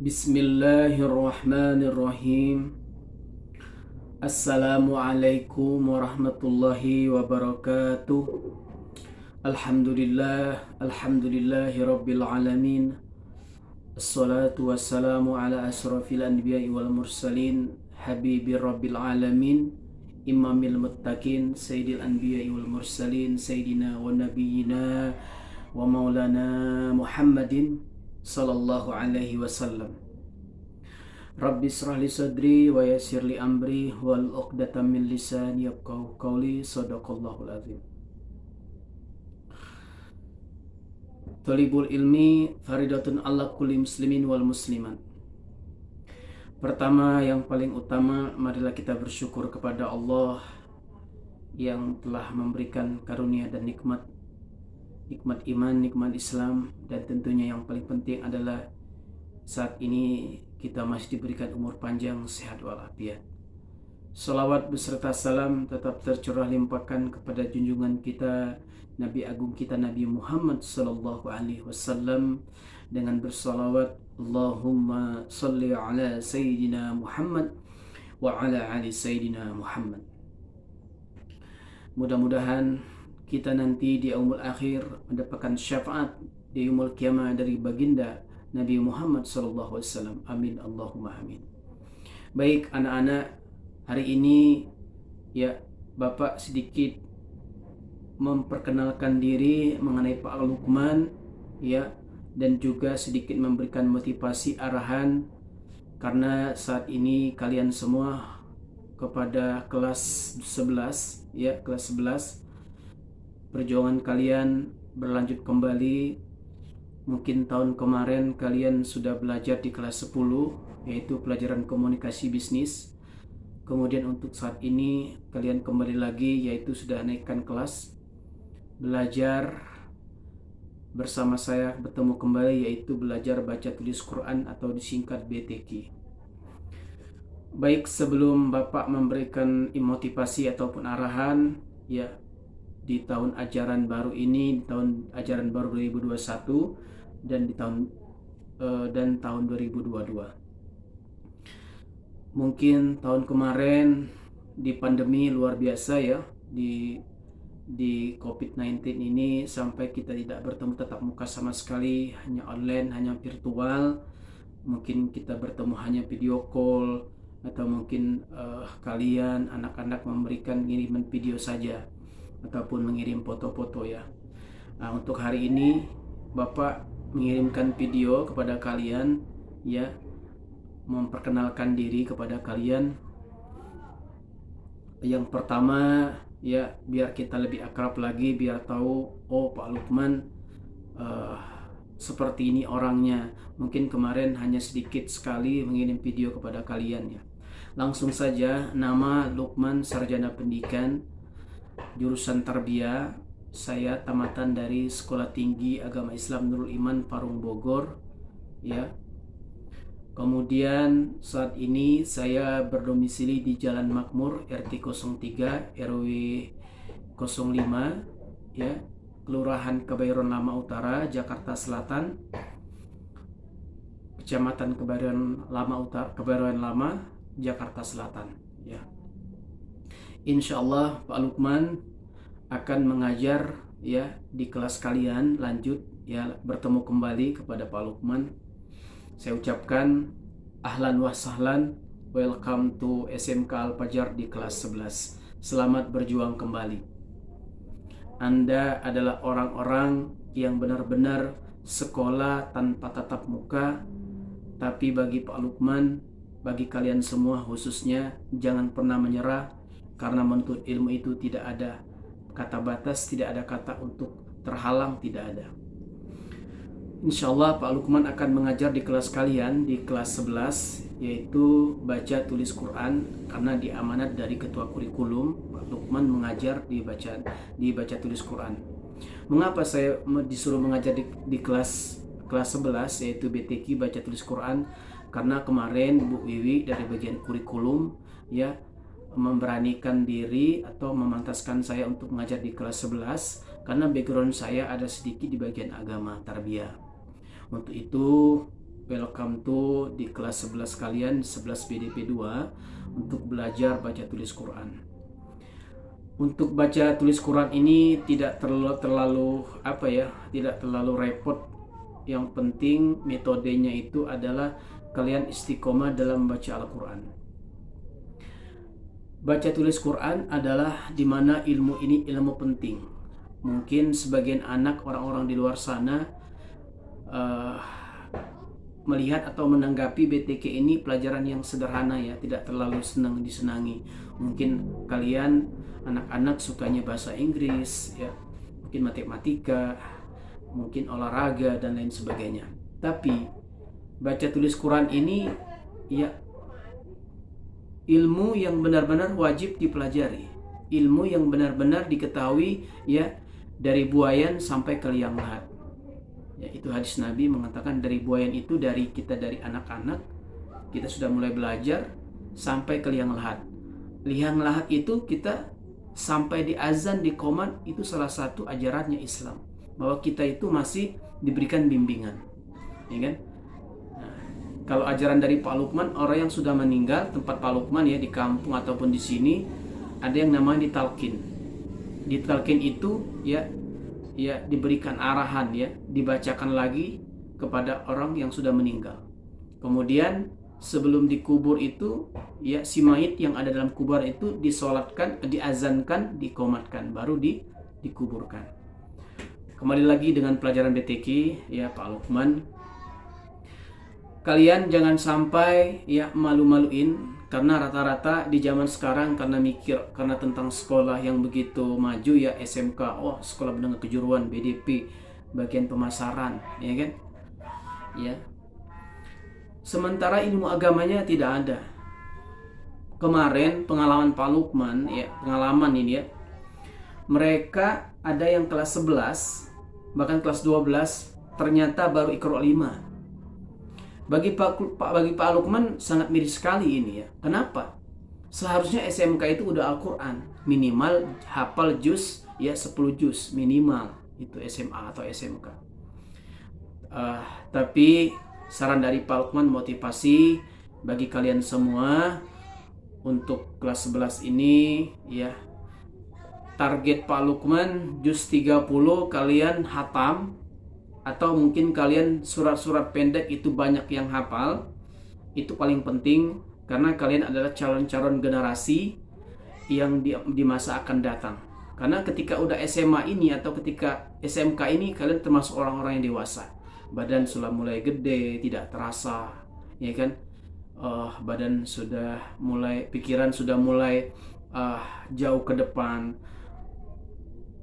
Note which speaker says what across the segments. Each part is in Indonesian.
Speaker 1: Bismillahirrahmanirrahim. Assalamualaikum warahmatullahi wabarakatuh. Alhamdulillahi rabbil alamin. Assalatu wassalamu ala asrafil anbiya'i wal mursalin, habibi rabbil alamin, imamil muttaqin, sayyidil anbiya'i wal mursalin, sayyidina wa nabiyyina wa maulana Muhammadin sallallahu alaihi wasallam. Rabbi israh li sadri wa yassir li amri wal 'uqdatam min lisani yafqahu qawli. Shadaqallahul azim. Thalibul ilmi faridatun ala kulli muslimin wal muslimat. Pertama, yang paling utama, marilah kita bersyukur kepada Allah yang telah memberikan karunia dan nikmat iman, nikmat Islam, dan tentunya yang paling penting adalah saat ini kita masih diberikan umur panjang, sehat walafiat. Salawat beserta salam tetap tercurah limpahkan kepada junjungan kita, Nabi Agung kita Nabi Muhammad sallallahu alaihi wasallam, dengan bersalawat Allahumma salli ala Sayyidina Muhammad wa ala ali Sayyidina Muhammad. Mudah-mudahan kita nanti di yaumul akhir mendapatkan syafaat di yaumul kiamah dari baginda Nabi Muhammad SAW. Amin Allahumma amin. Baik anak-anak, hari ini ya Bapak sedikit memperkenalkan diri mengenai Pak Lukman ya, dan juga sedikit memberikan motivasi arahan, karena saat ini kalian semua kepada kelas 11 ya, kelas 11, perjuangan kalian berlanjut kembali. Mungkin tahun kemarin kalian sudah belajar di kelas 10, yaitu pelajaran komunikasi bisnis. Kemudian untuk saat ini kalian kembali lagi, yaitu sudah naikkan kelas, belajar bersama saya, bertemu kembali, yaitu belajar baca tulis Quran atau disingkat BTQ. Baik, sebelum Bapak memberikan motivasi ataupun arahan ya, di tahun ajaran baru ini, di tahun ajaran baru 2021 dan di tahun 2022. Mungkin tahun kemarin di pandemi luar biasa ya, di COVID-19 ini, sampai kita tidak bertemu tatap muka sama sekali, hanya online, hanya virtual. Mungkin kita bertemu hanya video call, atau mungkin kalian anak-anak memberikan kiriman video saja ataupun mengirim foto-foto ya. Nah, untuk hari ini Bapak mengirimkan video kepada kalian ya, memperkenalkan diri kepada kalian. Yang pertama ya, biar kita lebih akrab lagi, biar tahu oh Pak Lukman seperti ini orangnya. Mungkin kemarin hanya sedikit sekali mengirim video kepada kalian ya. Langsung saja, nama Lukman, sarjana pendidikan, jurusan Tarbiyah. Saya tamatan dari Sekolah Tinggi Agama Islam Nurul Iman Parung Bogor ya. Kemudian saat ini saya berdomisili di Jalan Makmur RT 03 RW 05 ya, Kelurahan Kebayoran Lama Utara, Jakarta Selatan, Kecamatan Kebayoran Lama Utara, Kebayoran Lama, Jakarta Selatan ya. Insya Allah Pak Lukman akan mengajar ya di kelas kalian lanjut ya. Bertemu kembali kepada Pak Lukman, saya ucapkan ahlan wa sahlan, welcome to SMK Al-Fajar di kelas 11. Selamat berjuang kembali. Anda adalah orang-orang yang benar-benar sekolah tanpa tatap muka, tapi bagi Pak Lukman, bagi kalian semua khususnya, jangan pernah menyerah, karena menuntut ilmu itu tidak ada kata batas, tidak ada kata untuk terhalang, tidak ada. Insya Allah Pak Lukman akan mengajar di kelas kalian, di kelas 11, yaitu baca tulis Quran, karena diamanat dari ketua kurikulum Pak Lukman mengajar di baca tulis Quran. Mengapa saya disuruh mengajar di kelas 11, yaitu BTQ baca tulis Quran? Karena kemarin Bu Wiwi dari bagian kurikulum ya memberanikan diri atau memantaskan saya untuk mengajar di kelas 11, karena background saya ada sedikit di bagian agama tarbiyah. Untuk itu welcome to di kelas 11 kalian, 11 BDP 2 untuk belajar baca tulis Quran. Untuk baca tulis Quran ini tidak terlalu tidak terlalu repot. Yang penting metodenya itu adalah kalian istiqomah dalam membaca Al-Quran. Baca tulis Quran adalah dimana ilmu ini ilmu penting. Mungkin sebagian anak orang-orang di luar sana melihat atau menanggapi BTK ini pelajaran yang sederhana ya, tidak terlalu senang disenangi. Mungkin kalian anak-anak sukanya bahasa Inggris ya, mungkin matematika, mungkin olahraga dan lain sebagainya. Tapi baca tulis Quran ini ya ilmu yang benar-benar wajib dipelajari, ilmu yang benar-benar diketahui ya, dari buayan sampai ke liang lahat. Ya, itu hadis Nabi mengatakan dari buayan itu dari anak-anak kita sudah mulai belajar sampai ke liang lahat. Liang lahat itu kita sampai di azan, di qomat, itu salah satu ajarannya Islam, bahwa kita itu masih diberikan bimbingan, ya kan? Kalau ajaran dari Pak Lukman, orang yang sudah meninggal, tempat Pak Lukman ya di kampung ataupun di sini, ada yang namanya ditalkin. Ditalkin itu ya diberikan arahan ya, dibacakan lagi kepada orang yang sudah meninggal. Kemudian sebelum dikubur itu ya, si mayit yang ada dalam kuburan itu disolatkan, diazankan, dikomatkan, baru dikuburkan. Kembali lagi dengan pelajaran BTK ya Pak Lukman. Kalian jangan sampai ya malu-maluin, karena rata-rata di zaman sekarang karena tentang sekolah yang begitu maju ya, SMK, sekolah menengah kejuruan, BDP, bagian pemasaran, ya kan? Ya. Sementara ilmu agamanya tidak ada. Kemarin pengalaman Pak Lukman ya, pengalaman ini ya. Mereka ada yang kelas 11, bahkan kelas 12 ternyata baru Iqra 5. Bagi Pak Lukman sangat miris sekali ini ya. Kenapa? Seharusnya SMK itu udah Al-Quran, minimal hafal juz ya, 10 juz minimal, itu SMA atau SMK. Tapi saran dari Pak Lukman, motivasi bagi kalian semua untuk kelas 11 ini ya, target Pak Lukman juz 30 kalian hatam, atau mungkin kalian surat-surat pendek itu banyak yang hafal. Itu paling penting, karena kalian adalah calon-calon generasi yang di masa akan datang. Karena ketika udah SMA ini atau ketika SMK ini, kalian termasuk orang-orang yang dewasa. Badan sudah mulai gede, tidak terasa, ya kan? Badan sudah mulai, pikiran sudah mulai jauh ke depan.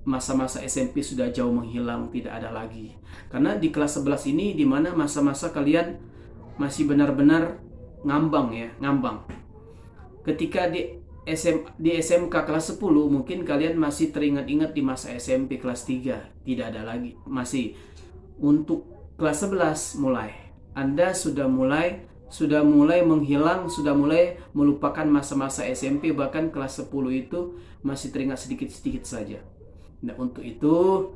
Speaker 1: Masa-masa SMP sudah jauh menghilang, tidak ada lagi. Karena di kelas 11 ini dimana masa-masa kalian masih benar-benar ngambang ya, ngambang. Ketika di SMK kelas 10 mungkin kalian masih teringat-ingat di masa SMP kelas 3, tidak ada lagi. Masih untuk kelas 11 mulai Anda sudah mulai menghilang, sudah mulai melupakan masa-masa SMP, bahkan kelas 10 itu masih teringat sedikit-sedikit saja. Nah, untuk itu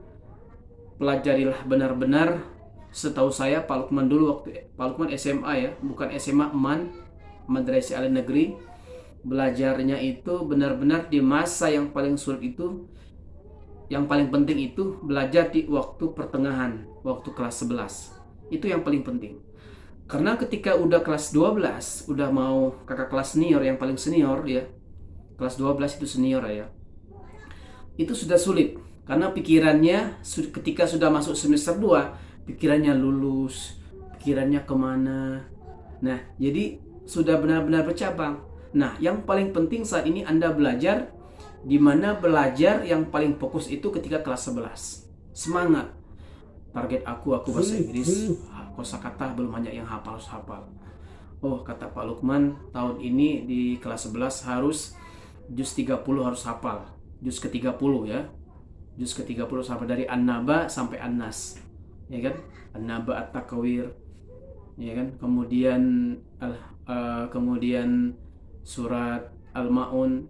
Speaker 1: pelajarilah benar-benar. Setahu saya Pak Lukman dulu waktu Pak Lukman SMA ya, bukan SMA MAN, Madrasah Aliyah Negeri. Belajarnya itu benar-benar di masa yang paling sulit itu, yang paling penting itu belajar di waktu pertengahan, waktu kelas 11. Itu yang paling penting. Karena ketika udah kelas 12, udah mau kakak kelas senior, yang paling senior ya, kelas 12 itu senior ya, itu sudah sulit. Karena pikirannya ketika sudah masuk semester 2, pikirannya lulus, pikirannya kemana. Nah, jadi sudah benar-benar bercabang. Nah, yang paling penting saat ini Anda belajar, di mana belajar yang paling fokus itu ketika kelas 11. Semangat. Target aku bahasa Inggris, kosakata belum banyak yang hafal. Kata Pak Lukman, tahun ini di kelas 11 harus juz 30 harus hafal. Juz ke-30 ya. Juz ke-30 sampai dari An-Naba sampai An-Nas. Ya kan? An-Naba, At-Takwir. Ya kan? Kemudian surat Al-Maun,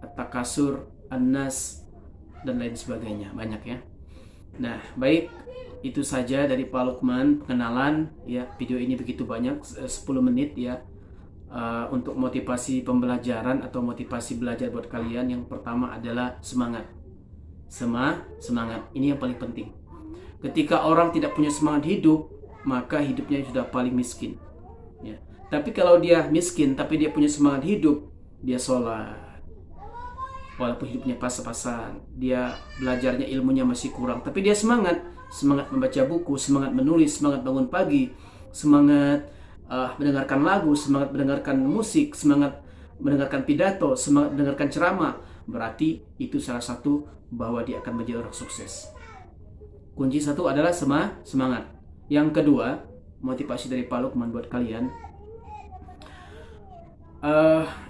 Speaker 1: At-Takasur, An-Nas dan lain sebagainya, banyak ya. Nah, baik itu saja dari Pak Lukman pengenalan ya. Video ini begitu banyak, 10 menit ya. Untuk motivasi pembelajaran atau motivasi belajar buat kalian, yang pertama adalah semangat. Semangat ini yang paling penting. Ketika orang tidak punya semangat hidup, maka hidupnya sudah paling miskin ya. Tapi kalau dia miskin tapi dia punya semangat hidup, dia sholat walaupun hidupnya pas-pasan, dia belajarnya ilmunya masih kurang, tapi dia semangat membaca buku, semangat menulis, semangat bangun pagi, semangat mendengarkan lagu, semangat mendengarkan musik, semangat mendengarkan pidato, semangat mendengarkan ceramah. Berarti itu salah satu bahwa dia akan menjadi orang sukses. Kunci satu adalah semangat. Yang kedua, motivasi dari Pak Lukman buat kalian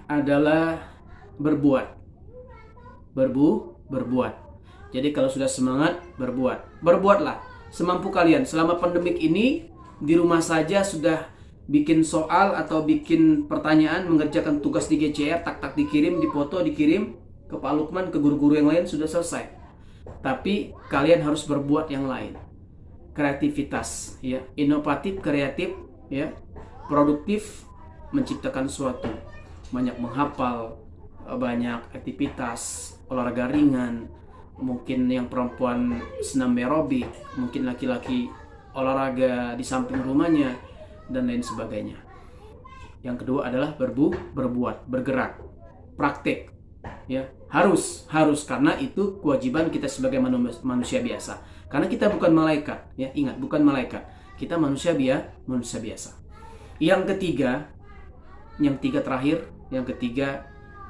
Speaker 1: adalah berbuat. Jadi kalau sudah semangat, berbuatlah semampu kalian. Selama pandemik ini di rumah saja sudah bikin soal atau bikin pertanyaan, mengerjakan tugas di GCR, tak dikirim, dipoto, dikirim ke Pak Lukman, ke guru-guru yang lain, sudah selesai. Tapi kalian harus berbuat yang lain. Kreativitas ya, inovatif, kreatif ya, produktif, menciptakan sesuatu. Banyak menghafal, banyak aktivitas, olahraga ringan, mungkin yang perempuan senam aerobik, mungkin laki-laki olahraga di samping rumahnya, dan lain sebagainya. Yang kedua adalah berbuat, bergerak, praktek ya, harus karena itu kewajiban kita sebagai manusia biasa. Karena kita bukan malaikat ya, ingat, bukan malaikat, kita manusia biasa. Yang ketiga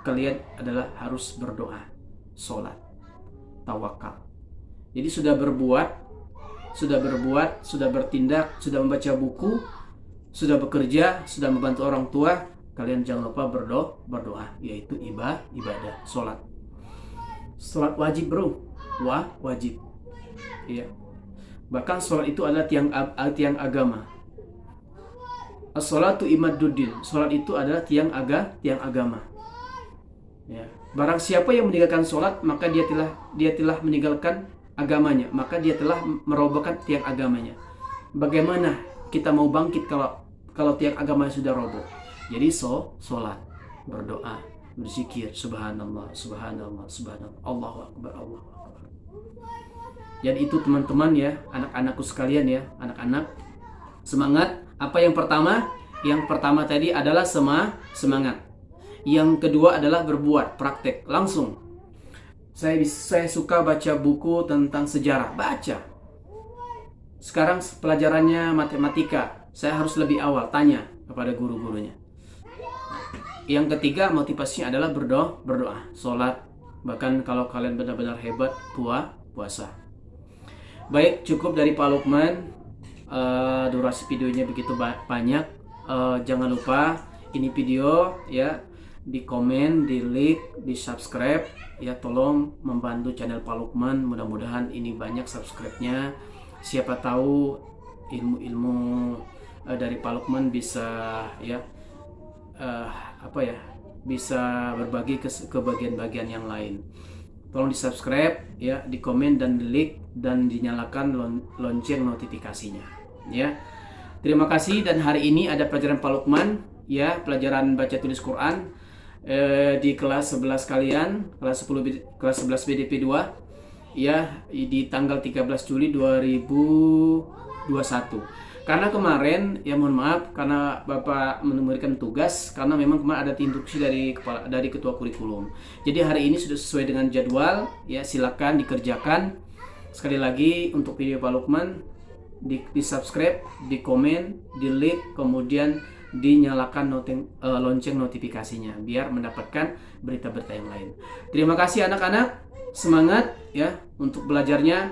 Speaker 1: kalian adalah harus berdoa, sholat, tawakal. Jadi sudah berbuat, sudah bertindak, sudah membaca buku, sudah bekerja, sudah membantu orang tua, kalian jangan lupa berdoa, yaitu ibadah, sholat. Sholat wajib bro, wajib. Iya. Bahkan sholat itu adalah tiang agama. As-sholatu imaduddin. Sholat itu adalah tiang agama. Ya. Barang siapa yang meninggalkan sholat, maka dia telah meninggalkan agamanya, maka dia telah merobohkan tiang agamanya. Bagaimana kita mau bangkit kalau tiang agamanya sudah roboh? Jadi sholat, berdoa, berzikir, subhanallah, Allahu akbar. Jadi itu teman-teman ya, anak-anakku sekalian ya, anak-anak, semangat. Apa yang pertama? Yang pertama tadi adalah semangat. Yang kedua adalah berbuat, praktek, langsung. Saya suka baca buku tentang sejarah, baca. Sekarang pelajarannya matematika, saya harus lebih awal tanya kepada guru-gurunya. Yang ketiga motivasinya adalah berdoa, sholat. Bahkan kalau kalian benar-benar hebat, puasa. Baik, cukup dari Pak Lukman. Durasi videonya begitu banyak. Jangan lupa ini video ya, di komen, di like, di subscribe ya. Tolong membantu channel Pak Lukman, mudah-mudahan ini banyak subscribe-nya. Siapa tahu ilmu-ilmu dari Pak Lukman bisa ya bisa berbagi ke bagian-bagian yang lain. Tolong di subscribe ya, di komen dan di like, dan dinyalakan lonceng notifikasinya ya. Terima kasih. Dan hari ini ada pelajaran Pak Lukman ya, pelajaran baca tulis Quran di kelas 11 kalian, kelas 11 BDP 2 ya, di tanggal 13 Juli 2021. Karena kemarin ya, mohon maaf karena Bapak memberikan tugas, karena memang kemarin ada instruksi dari ketua kurikulum. Jadi hari ini sudah sesuai dengan jadwal ya, silakan dikerjakan. Sekali lagi untuk video Pak Lukman, di subscribe, di komen, di like, kemudian dinyalakan lonceng notifikasinya biar mendapatkan berita-berita yang lain. Terima kasih anak-anak, semangat ya untuk belajarnya.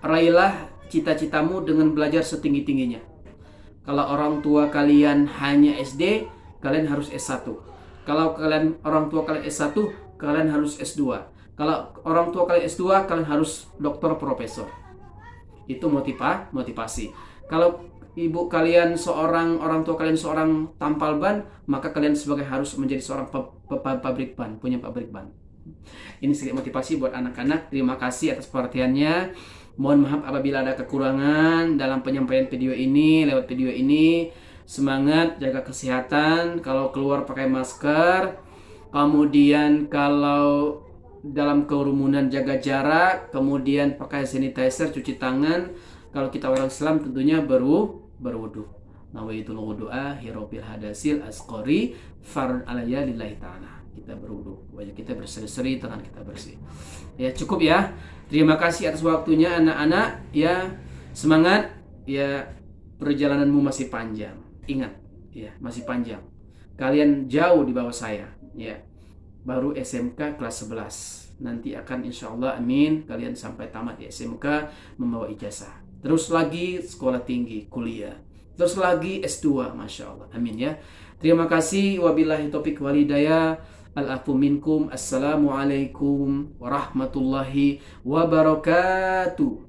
Speaker 1: Raihlah cita-citamu dengan belajar setinggi-tingginya. Kalau orang tua kalian hanya SD, kalian harus S1. Kalau orang tua kalian S1, kalian harus S2. Kalau orang tua kalian S2, kalian harus doktor profesor. Itu motivasi. Kalau orang tua kalian seorang tampal ban, maka kalian harus menjadi seorang pabrik ban, punya pabrik ban. Ini sedikit motivasi buat anak-anak. Terima kasih atas perhatiannya. Mohon maaf apabila ada kekurangan dalam penyampaian video ini, lewat video ini. Semangat, jaga kesehatan. Kalau keluar pakai masker. Kemudian kalau dalam kerumunan jaga jarak. Kemudian pakai sanitizer, cuci tangan. Kalau kita orang Islam tentunya berwudu. Nawaitul wudu'a hirobil hadasil asqori farun alaya lillahi ta'ala. Kita berwudu, wajah kita berseri-seri, tangan kita bersih. Ya, cukup ya. Terima kasih atas waktunya anak-anak. Ya, semangat. Ya, perjalananmu masih panjang. Ingat, ya, masih panjang. Kalian jauh di bawah saya, ya. Baru SMK kelas 11. Nanti akan insya Allah, amin, kalian sampai tamat di SMK membawa ijazah. Terus lagi sekolah tinggi, kuliah. Terus lagi S2, Masya Allah, amin ya. Terima kasih. Wabillahi taufiq walhidayah. Al-afu minkum. Assalamualaikum warahmatullahi wabarakatuh.